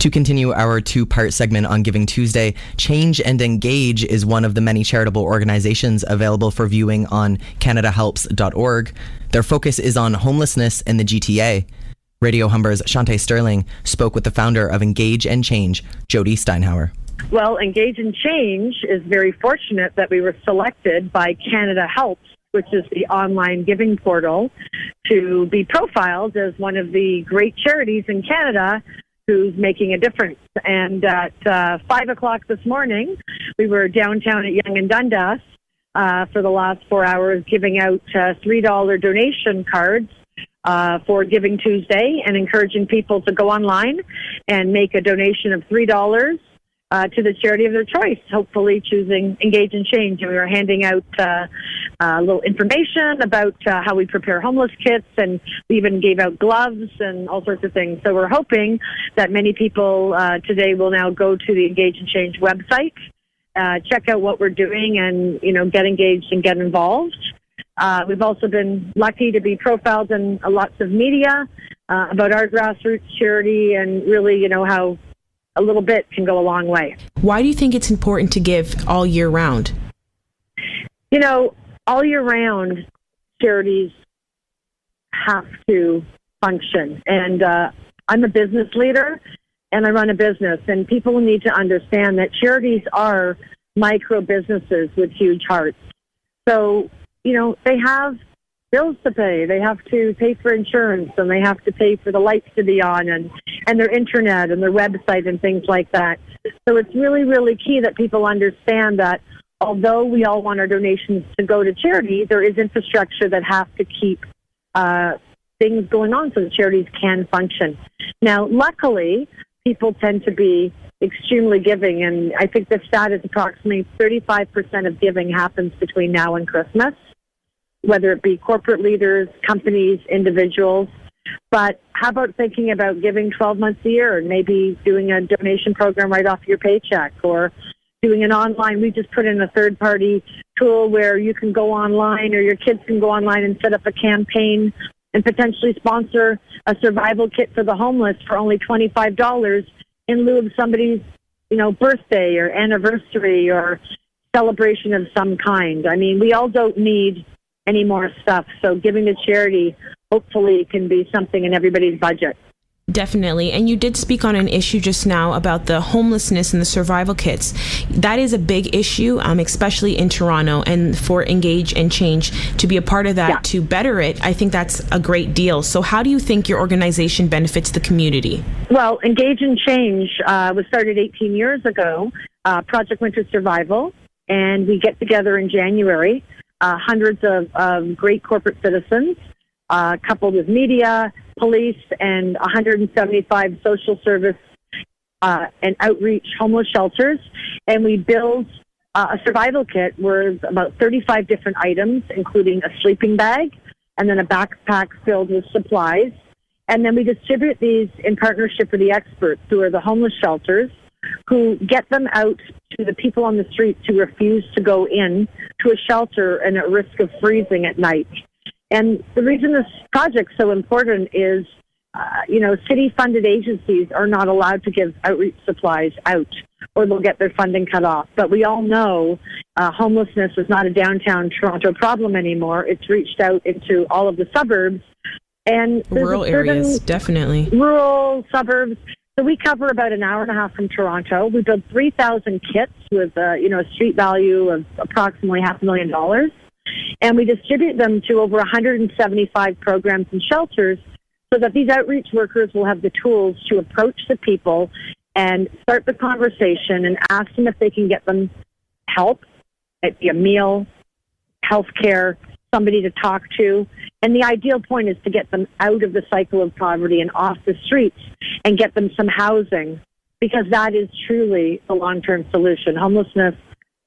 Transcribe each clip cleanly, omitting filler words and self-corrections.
To continue our two-part segment on Giving Tuesday, Change and Engage is one of the many charitable organizations available for viewing on CanadaHelps.org. Their focus is on homelessness in the GTA. Radio Humber's Shantae Sterling spoke with the founder of Engage and Change, Jody Steinhauer. Well, Engage and Change is very fortunate that we were selected by Canada Helps, which is the online giving portal, to be profiled as one of the great charities in Canada who's making a difference. And at 5 o'clock this morning, we were downtown at Yonge and Dundas for the last 4 hours giving out $3 donation cards for Giving Tuesday and encouraging people to go online and make a donation of $3 to the charity of their choice, hopefully choosing Engage and Change. And we were handing out a little information about how we prepare homeless kits, and we even gave out gloves and all sorts of things. So we're hoping that many people today will now go to the Engage and Change website, check out what we're doing, and get engaged and get involved. We've also been lucky to be profiled in lots of media about our grassroots charity, and really, how a little bit can go a long way. Why do you think it's important to give all year round? All year round, charities have to function. And I'm a business leader, and I run a business, and people need to understand that charities are micro businesses with huge hearts. So, they have bills to pay. They have to pay for insurance, and they have to pay for the lights to be on, and their internet and their website and things like that. So it's really, really key that people understand that although we all want our donations to go to charity, there is infrastructure that has to keep things going on so the charities can function. Now, luckily, people tend to be extremely giving, and I think the stat is approximately 35% of giving happens between now and Christmas, whether it be corporate leaders, companies, individuals. But how about thinking about giving 12 months a year and maybe doing a donation program right off your paycheck, or doing an online. We just put in a third-party tool where you can go online, or your kids can go online and set up a campaign and potentially sponsor a survival kit for the homeless for only $25 in lieu of somebody's, birthday or anniversary or celebration of some kind. I mean, we all don't need any more stuff. So giving to charity hopefully can be something in everybody's budget. Definitely. And you did speak on an issue just now about the homelessness and the survival kits. That is a big issue, especially in Toronto, and for Engage and Change to be a part of that, to better it, I think that's a great deal. So how do you think your organization benefits the community? Well, Engage and Change was started 18 years ago, Project Winter Survival, and we get together in January, hundreds of great corporate citizens, coupled with media, police, and 175 social service and outreach homeless shelters. And we build a survival kit with about 35 different items, including a sleeping bag and then a backpack filled with supplies. And then we distribute these in partnership with the experts, who are the homeless shelters, who get them out to the people on the streets who refuse to go in to a shelter and at risk of freezing at night. And the reason this project's so important is, city-funded agencies are not allowed to give outreach supplies out, or they'll get their funding cut off. But we all know homelessness is not a downtown Toronto problem anymore. It's reached out into all of the suburbs. And rural areas, definitely. Rural suburbs. So we cover about an hour and a half from Toronto. We build 3,000 kits with, a street value of approximately $500,000. And we distribute them to over 175 programs and shelters so that these outreach workers will have the tools to approach the people and start the conversation and ask them if they can get them help, it be a meal, health care, somebody to talk to. And the ideal point is to get them out of the cycle of poverty and off the streets and get them some housing, because that is truly the long-term solution. Homelessness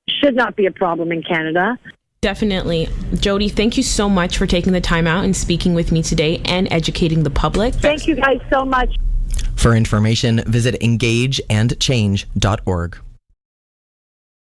should not be a problem in Canada. Definitely. Jody, thank you so much for taking the time out and speaking with me today and educating the public. Thank you guys so much. For information, visit engageandchange.org.